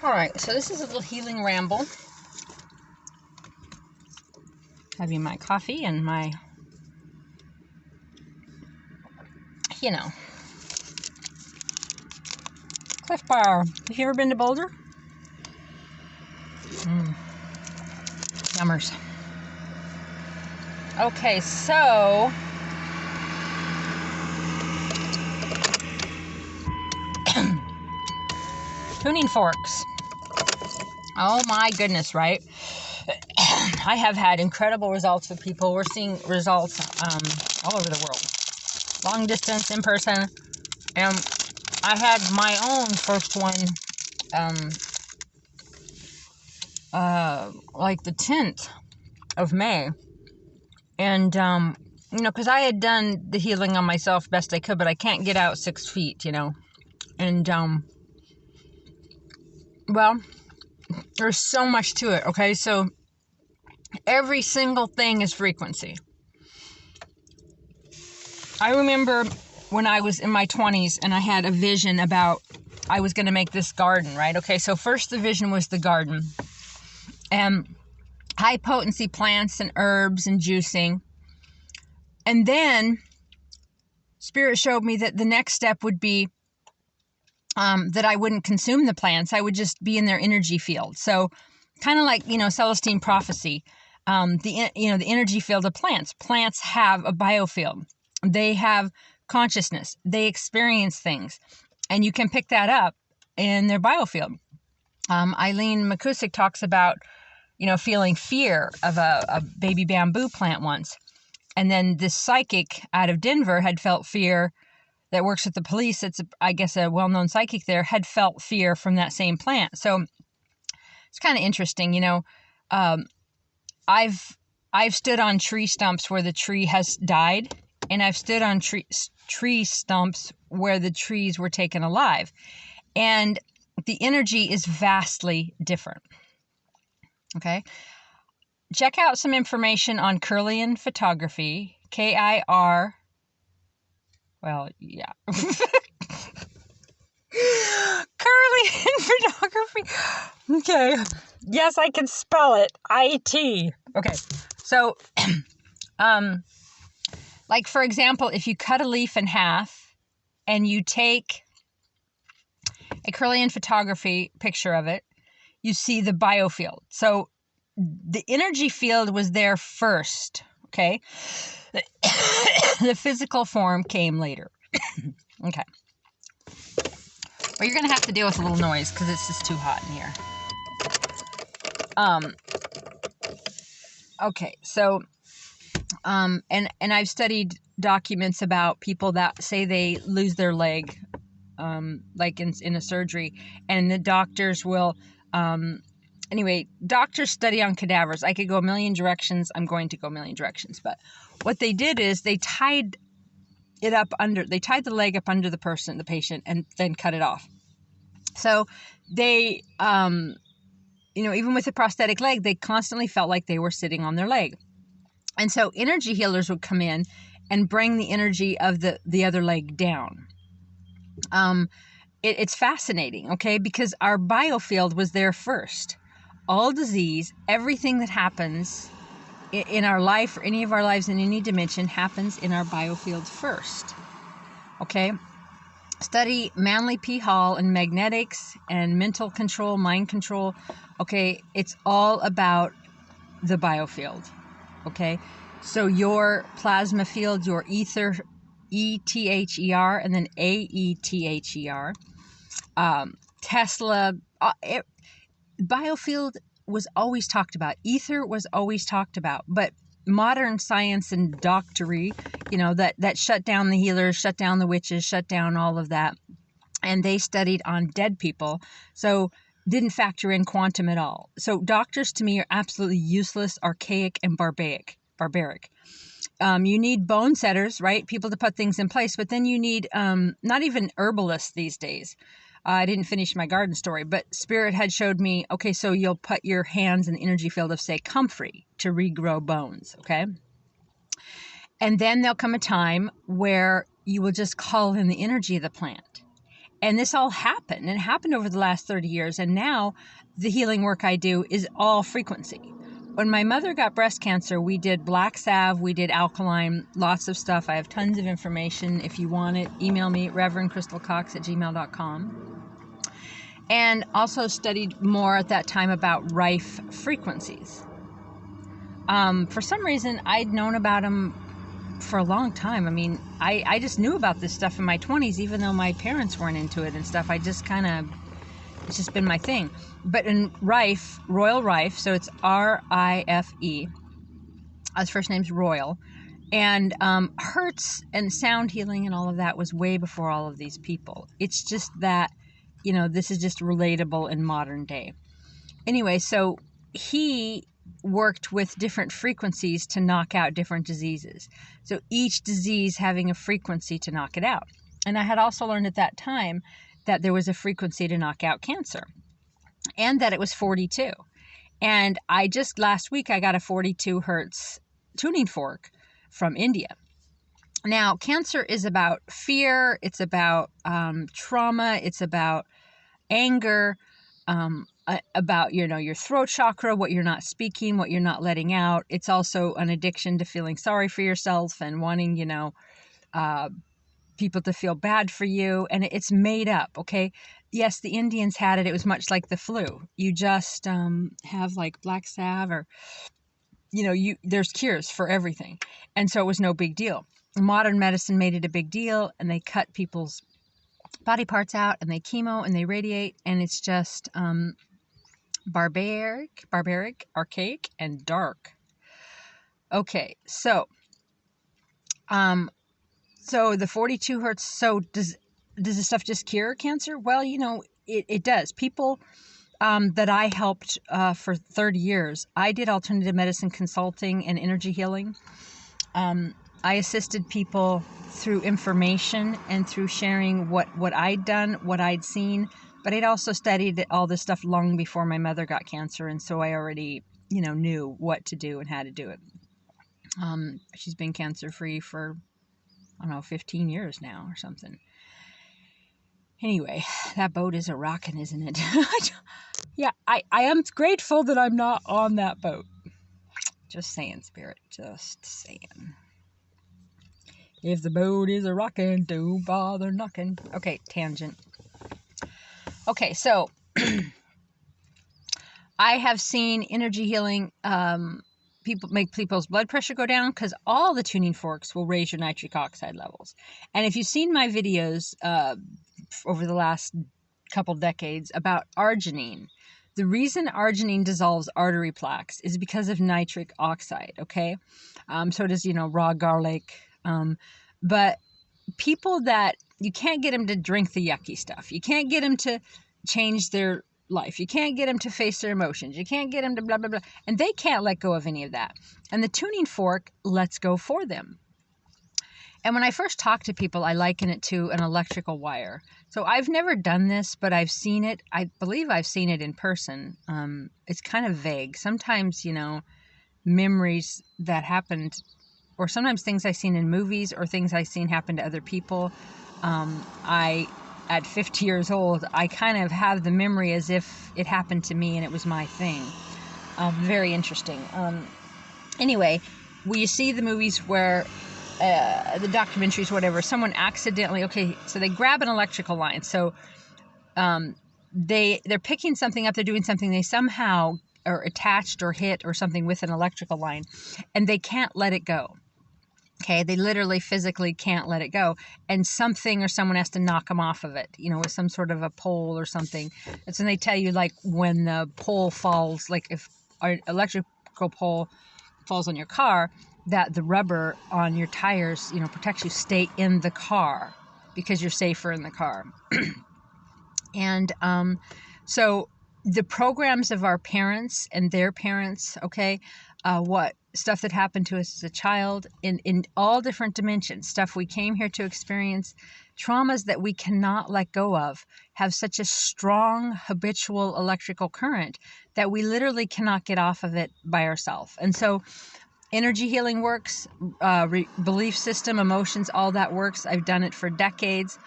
All right, so this is a little healing ramble. Having my coffee and my, Cliff Bar. Have you ever been to Boulder? Yummers. Okay, so tuning forks. Oh my goodness, right? I have had incredible results with people. We're seeing results all over the world. Long distance, in person. And I had my own first one like the 10th of May. And, because I had done the healing on myself best I could, but I can't get out 6 feet, And, well, there's so much to it, okay? So every single thing is frequency. I remember when I was in my 20s and I had a vision about I was going to make this garden, right? Okay, so first the vision was the garden. And high potency plants and herbs and juicing. And then Spirit showed me that the next step would be that I wouldn't consume the plants. I would just be in their energy field. So kind of like, Celestine prophecy, the energy field of plants. Plants have a biofield. They have consciousness. They experience things. And you can pick that up in their biofield. Eileen McCusick talks about, feeling fear of a baby bamboo plant once. And then this psychic out of Denver had felt fear that works with the police. It's, I guess, a well-known psychic there, had felt fear from that same plant. So it's kind of interesting, I've stood on tree stumps where the tree has died, and I've stood on tree stumps where the trees were taken alive. And the energy is vastly different. Okay. Check out some information on Kirlian photography, K-I-R. Well, yeah. Kirlian photography. Okay. Yes, I can spell it. I-T. Okay. So, like, for example, if you cut a leaf in half and you take a Kirlian photography picture of it, you see the biofield. So the energy field was there first, okay? The physical form came later. Okay. Well, you're going to have to deal with a little noise because it's just too hot in here. Okay, so, and I've studied documents about people that say they lose their leg, like in a surgery, and the doctors will, anyway, doctors study on cadavers. I could go a million directions. I'm going to go a million directions. But what they did is they tied the leg up under the patient, and then cut it off. So they, even with a prosthetic leg, they constantly felt like they were sitting on their leg. And so energy healers would come in and bring the energy of the other leg down. It's fascinating, okay? Because our biofield was there first. All disease, everything that happens in our life, or any of our lives in any dimension, happens in our biofield first. Okay? Study Manly P. Hall and magnetics and mental control, mind control. Okay? It's all about the biofield. Okay? So your plasma field, your ether, E-T-H-E-R, and then A-E-T-H-E-R. Tesla, biofield was always talked about. Ether was always talked about. But modern science and doctory, that shut down the healers, shut down the witches, shut down all of that. And they studied on dead people. So didn't factor in quantum at all. So doctors to me are absolutely useless, archaic, and barbaric. You need bone setters, right? People to put things in place. But then you need not even herbalists these days. I didn't finish my garden story, but Spirit had showed me, okay, so you'll put your hands in the energy field of, say, comfrey to regrow bones, okay? And then there'll come a time where you will just call in the energy of the plant. And this all happened, and it happened over the last 30 years. And now the healing work I do is all frequency. When my mother got breast cancer, we did black salve, we did alkaline, lots of stuff. I have tons of information. If you want it, email me, reverendcrystalcox@gmail.com. And also studied more at that time about rife frequencies. For some reason, I'd known about them for a long time. I mean, I just knew about this stuff in my 20s, even though my parents weren't into it and stuff. I just kind of, it's just been my thing. But in Rife, Royal Rife, so it's R-I-F-E, his first name's Royal, and Hertz and sound healing and all of that was way before all of these people. It's just that, you know, this is just relatable in modern day. Anyway, so he worked with different frequencies to knock out different diseases. So each disease having a frequency to knock it out. And I had also learned at that time that there was a frequency to knock out cancer, and that it was 42. And I just last week, I got a 42 hertz tuning fork from India. Now, cancer is about fear. It's about trauma. It's about anger, about, you know, your throat chakra, what you're not speaking, what you're not letting out. It's also an addiction to feeling sorry for yourself and wanting, you know, people to feel bad for you. And it's made up, okay? Yes, the Indians had it. It was much like the flu. You just have like black salve, or, you know, there's cures for everything. And so it was no big deal. Modern medicine made it a big deal, and they cut people's body parts out, and they chemo, and they radiate, and it's just barbaric, archaic, and dark. Okay, so the 42 hertz, so does this stuff just cure cancer? Well, you know, it does. People that I helped for 30 years, I did alternative medicine consulting and energy healing. I assisted people through information and through sharing what I'd done, what I'd seen, but I'd also studied all this stuff long before my mother got cancer, and so I already, you know, knew what to do and how to do it. She's been cancer-free for, I don't know, 15 years now or something. Anyway, that boat is a rockin', isn't it? Yeah, I am grateful that I'm not on that boat. Just saying, Spirit, just saying. If the boat is a rockin', don't bother knocking. Okay, tangent. Okay, so I have seen energy healing people make people's blood pressure go down, because all the tuning forks will raise your nitric oxide levels. And if you've seen my videos over the last couple decades about arginine, the reason arginine dissolves artery plaques is because of nitric oxide, okay? So does, you know, raw garlic. But people that, you can't get them to drink the yucky stuff. You can't get them to change their life. You can't get them to face their emotions. You can't get them to blah, blah, blah. And they can't let go of any of that. And the tuning fork lets go for them. And when I first talk to people, I liken it to an electrical wire. So I've never done this, but I've seen it. I believe I've seen it in person. It's kind of vague. Sometimes, you know, memories that happened, or sometimes things I've seen in movies, or things I've seen happen to other people. At 50 years old, I kind of have the memory as if it happened to me and it was my thing. Very interesting. Anyway, you see the movies where, the documentaries, whatever, someone accidentally, okay, so they grab an electrical line. So they're picking something up, they're doing something, they somehow are attached or hit or something with an electrical line, and they can't let it go. Okay, they literally physically can't let it go, and something or someone has to knock them off of it, you know, with some sort of a pole or something. That's when they tell you, like, when the pole falls, like if an electrical pole falls on your car, that the rubber on your tires, you know, protects you. Stay in the car because you're safer in the car. And so the programs of our parents and their parents, okay, what stuff that happened to us as a child in all different dimensions, stuff we came here to experience, traumas that we cannot let go of, have such a strong habitual electrical current that we literally cannot get off of it by ourselves. And so energy healing works, belief system, emotions, all that works. I've done it for decades.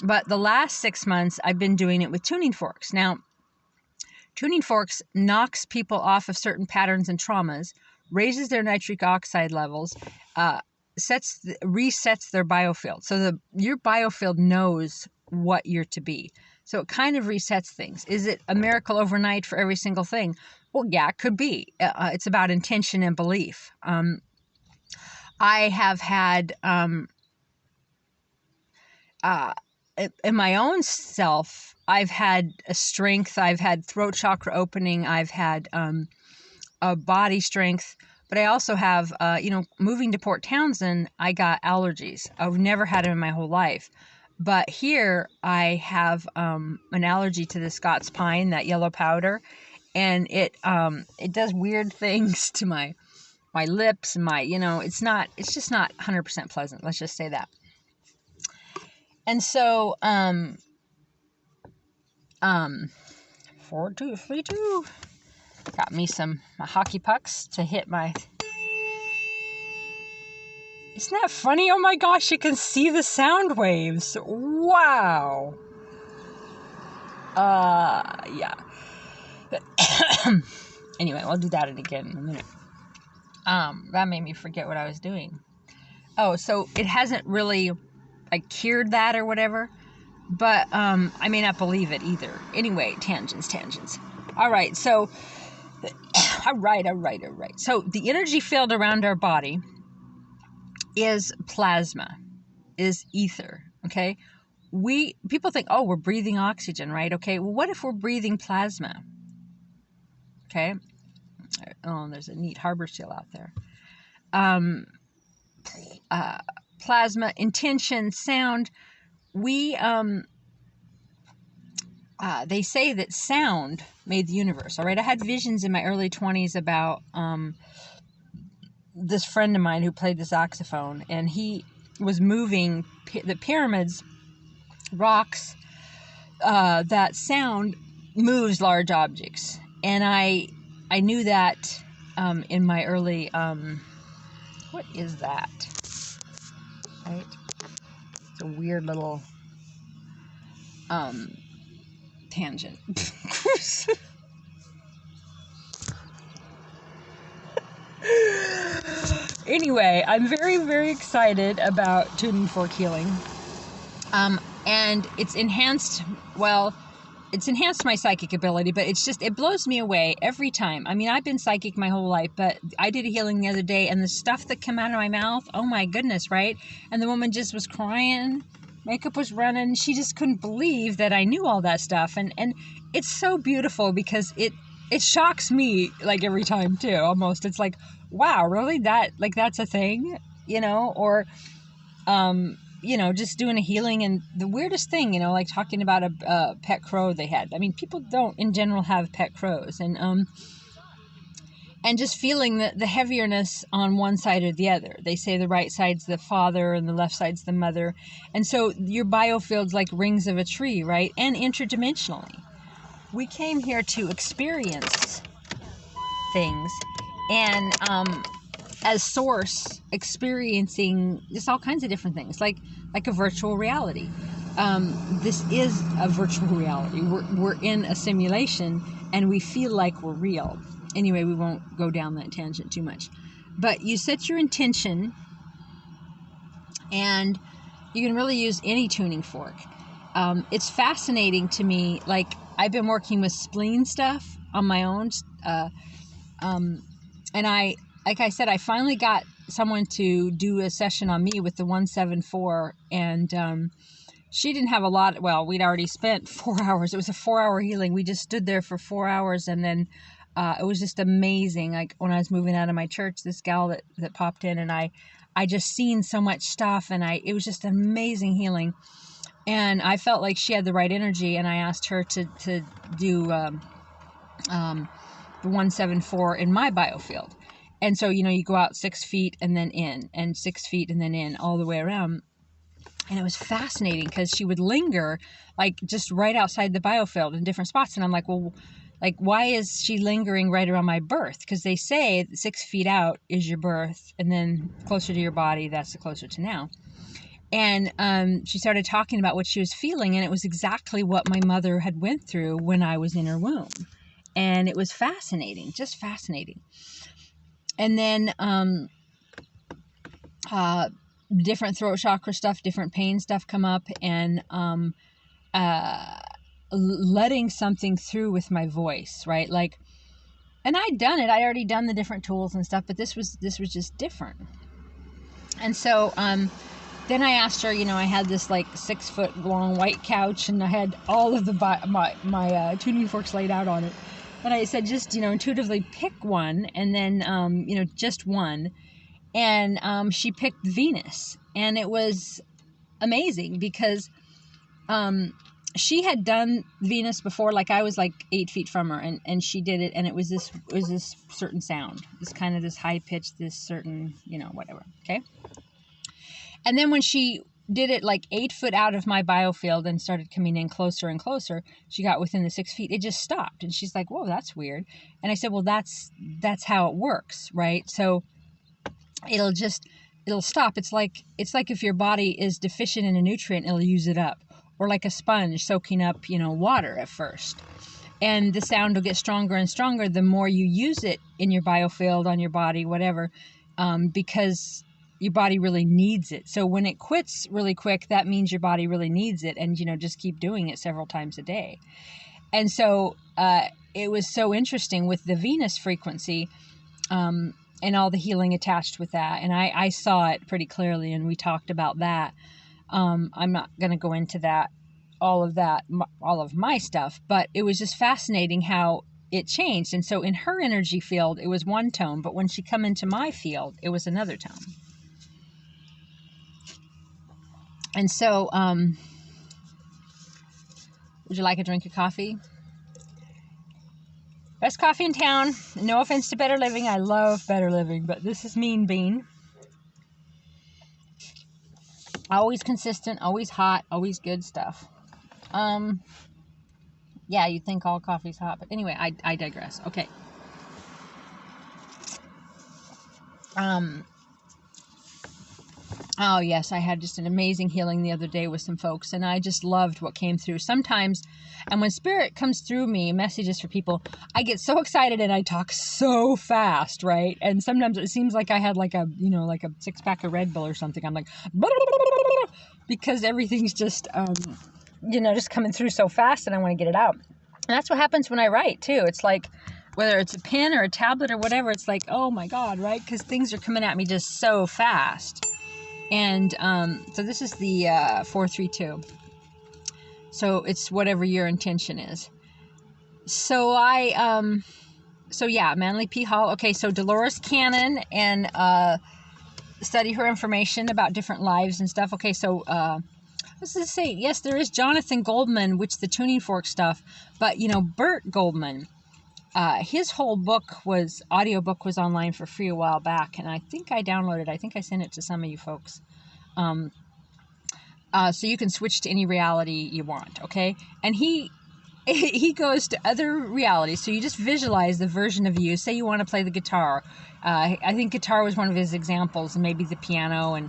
But the last 6 months, I've been doing it with tuning forks. Now, tuning forks knocks people off of certain patterns and traumas, raises their nitric oxide levels, resets their biofield. So your biofield knows what you're to be. So it kind of resets things. Is it a miracle overnight for every single thing? Well, yeah, it could be. It's about intention and belief. I have had, in my own self, I've had a strength, I've had throat chakra opening, I've had a body strength, but I also have, moving to Port Townsend, I got allergies. I've never had them in my whole life. But here I have an allergy to the Scots pine, that yellow powder, and it does weird things to my lips and it's just not 100% pleasant. Let's just say that. And so, 4-2-3-2, got me some hockey pucks to hit my. Isn't that funny? Oh my gosh, you can see the sound waves. Wow. Yeah. Anyway, I'll do that again in a minute. That made me forget what I was doing. Oh, so it hasn't really cured that or whatever, but I may not believe it either. Anyway, tangents. All right, so all right. So the energy field around our body is plasma, is ether. Okay, people think, oh, we're breathing oxygen, right? Okay, well, what if we're breathing plasma? Okay. Oh, there's a neat harbor seal out there. Plasma, intention, sound. They say that sound made the universe. All right. I had visions in my early 20s about this friend of mine who played the saxophone, and he was moving the pyramids, rocks, that sound moves large objects. And I knew that in my early, what is that? Right? It's a weird little tangent. Anyway, I'm very, very excited about tuning fork healing. And it's enhanced my psychic ability, but it blows me away every time. I mean, I've been psychic my whole life, but I did a healing the other day, and the stuff that came out of my mouth, oh my goodness, right? And the woman just was crying, makeup was running, she just couldn't believe that I knew all that stuff, and it's so beautiful because it shocks me, every time too, almost. It's like, wow, really? That's a thing, or just doing a healing, and the weirdest thing, talking about a pet crow they had. I mean, people don't in general have pet crows, and just feeling the heavierness on one side or the other. They say the right side's the father and the left side's the mother. And so your biofield's like rings of a tree, right? And interdimensionally. We came here to experience things, and as source, experiencing just all kinds of different things, like a virtual reality. This is a virtual reality. We're in a simulation, and we feel like we're real. Anyway, we won't go down that tangent too much. But you set your intention, and you can really use any tuning fork. It's fascinating to me. I've been working with spleen stuff on my own, and like I said, I finally got someone to do a session on me with the 174, and she didn't have a lot. Well, we'd already spent 4 hours. It was a 4-hour healing. We just stood there for 4 hours, and then it was just amazing. Like when I was moving out of my church, this gal that popped in, and I just seen so much stuff, and it was just amazing healing. And I felt like she had the right energy, and I asked her to do the 174 in my biofield. And so, you go out 6 feet and then in, and 6 feet and then in, all the way around. And it was fascinating because she would linger just right outside the biofield in different spots. And I'm like, well, why is she lingering right around my birth? Because they say that 6 feet out is your birth, and then closer to your body, that's the closer to now. And she started talking about what she was feeling, and it was exactly what my mother had went through when I was in her womb. And it was fascinating, just fascinating. And then different throat chakra stuff, different pain stuff come up, and letting something through with my voice, right? Like, and I'd done it. I'd already done the different tools and stuff, but this was just different. And so then I asked her, you know, I had this like 6 foot long white couch, and I had all of my tuning forks laid out on it. And I said, just, you know, intuitively pick one, and then, you know, just one. And she picked Venus, and it was amazing because she had done Venus before. Like, I was like 8 feet from her, and she did it, and it was this certain sound, this kind of this high pitch, this certain, you know, whatever. Okay. And then when she did it like 8 foot out of my biofield and started coming in closer and closer, she got within the 6 feet, it just stopped. And she's like, whoa, that's weird. And I said, well, that's how it works, right? So it'll stop. It's like if your body is deficient in a nutrient, it'll use it up. Or like a sponge soaking up, you know, water at first. And the sound will get stronger and stronger the more you use it in your biofield, on your body, whatever, because your body really needs it. So when it quits really quick, that means your body really needs it. And, you know, just keep doing it several times a day. And so it was so interesting with the Venus frequency and all the healing attached with that. And I saw it pretty clearly, and we talked about that. I'm not going to go into that, all of my stuff, but it was just fascinating how it changed. And so in her energy field, it was one tone, but when she come into my field, it was another tone. And so, would you like a drink of coffee? Best coffee in town. No offense to Better Living. I love Better Living, but this is Mean Bean. Always consistent, always hot, always good stuff. Yeah, you'd think all coffee's hot, but anyway, I digress. Okay. Oh, yes, I had just an amazing healing the other day with some folks, and I just loved what came through. Sometimes, and when spirit comes through me, messages for people, I get so excited and I talk so fast, right? And sometimes it seems like I had like a, you know, like a 6-pack of Red Bull or something. I'm like, because everything's just, you know, just coming through so fast, and I want to get it out. And that's what happens when I write, too. It's like, whether it's a pen or a tablet or whatever, it's like, oh my God, right? Because things are coming at me just so fast. And so this is the 432. So it's whatever your intention is. So yeah, Manly P. Hall. Okay, so Dolores Cannon, and study her information about different lives and stuff. Okay, so what does it say? Yes, there is Jonathan Goldman, which the tuning fork stuff. But, you know, Bert Goldman, his whole audiobook was online for free a while back, and I think I downloaded it. I think I sent it to some of you folks. So you can switch to any reality you want, okay? And he goes to other realities, so you just visualize the version of you. Say you want to play the guitar. I think guitar was one of his examples, and maybe the piano, and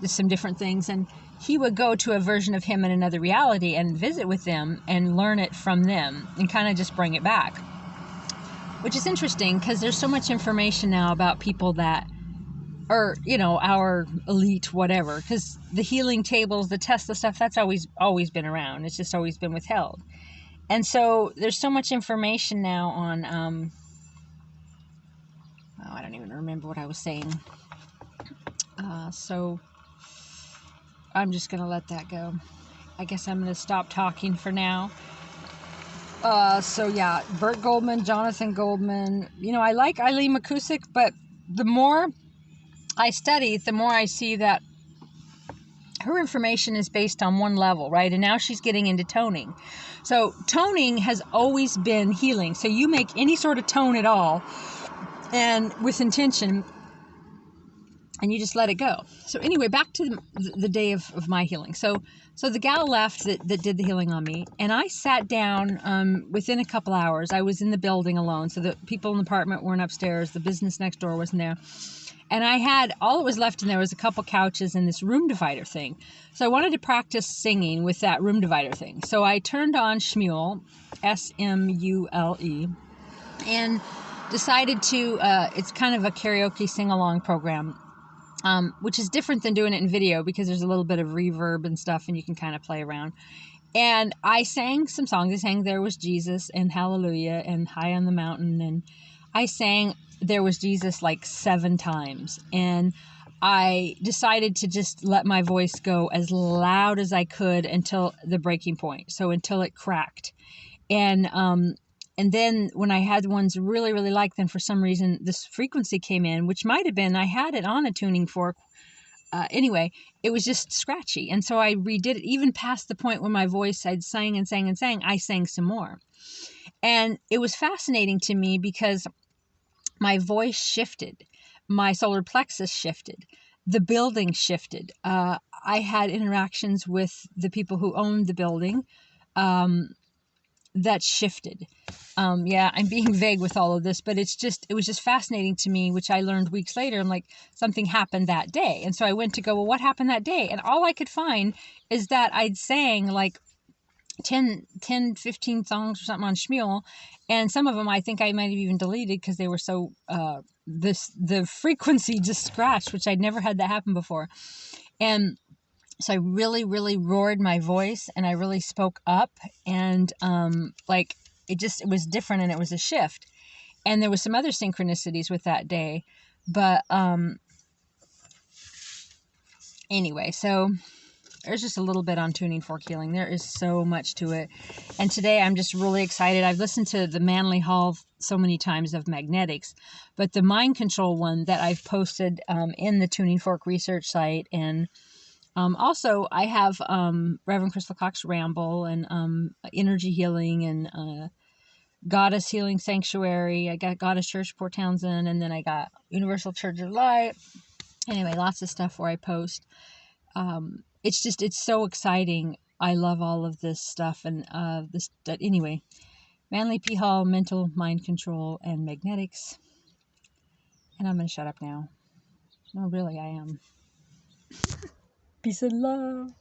just some different things. And he would go to a version of him in another reality and visit with them and learn it from them and kind of just bring it back. Which is interesting because there's so much information now about people that are, you know, our elite whatever. Because the healing tables, the Tesla stuff, that's always been around. It's just always been withheld. And so there's so much information now on, I don't even remember what I was saying. So I'm just going to let that go. I guess I'm going to stop talking for now. So yeah, Bert Goldman, Jonathan Goldman. You know, I like Eileen McCusick, but the more I study, the more I see that her information is based on one level, right? And now she's getting into toning. So toning has always been healing. So you make any sort of tone at all, and with intention, and you just let it go. So anyway, back to the day of my healing. So the gal left that did the healing on me, and I sat down within a couple hours. I was in the building alone, so the people in the apartment weren't upstairs. The business next door wasn't there. And I had, all it was left in there was a couple couches and this room divider thing. So I wanted to practice singing with that room divider thing. So I turned on Shmule, S-M-U-L-E, and decided to, it's kind of a karaoke sing-along program, which is different than doing it in video because there's a little bit of reverb and stuff and you can kind of play around. And I sang some songs. I sang There Was Jesus and Hallelujah and High on the Mountain. And I sang There Was Jesus like 7 times. And I decided to just let my voice go as loud as I could until the breaking point. So until it cracked. And then when I had ones really, really like, then for some reason this frequency came in, which might have been, I had it on a tuning fork. Anyway, it was just scratchy. And so I redid it, even past the point where my voice, I'd sang and sang and sang, I sang some more. And it was fascinating to me because my voice shifted. My solar plexus shifted. The building shifted. I had interactions with the people who owned the building that shifted. Yeah, I'm being vague with all of this, but it was just fascinating to me, which I learned weeks later. I'm like, something happened that day. And so I went to go, well, what happened that day? And all I could find is that I'd sang like 10, 15 songs or something on Shmule. And some of them I think I might have even deleted because they were so, the frequency just scratched, which I'd never had that happen before. And so I really, really roared my voice and I really spoke up, and like it was different and it was a shift. And there was some other synchronicities with that day. But anyway, so there's just a little bit on tuning fork healing. There is so much to it. And today I'm just really excited. I've listened to the Manly Hall so many times of magnetics, but the mind control one that I've posted in the tuning fork research site, and also, I have Reverend Crystal Cox Ramble and Energy Healing and Goddess Healing Sanctuary. I got Goddess Church Port Townsend, and then I got Universal Church of Light. Anyway, lots of stuff where I post. It's so exciting. I love all of this stuff. And anyway, Manly P. Hall, Mental Mind Control, and Magnetics. And I'm going to shut up now. No, really, I am. Peace and love.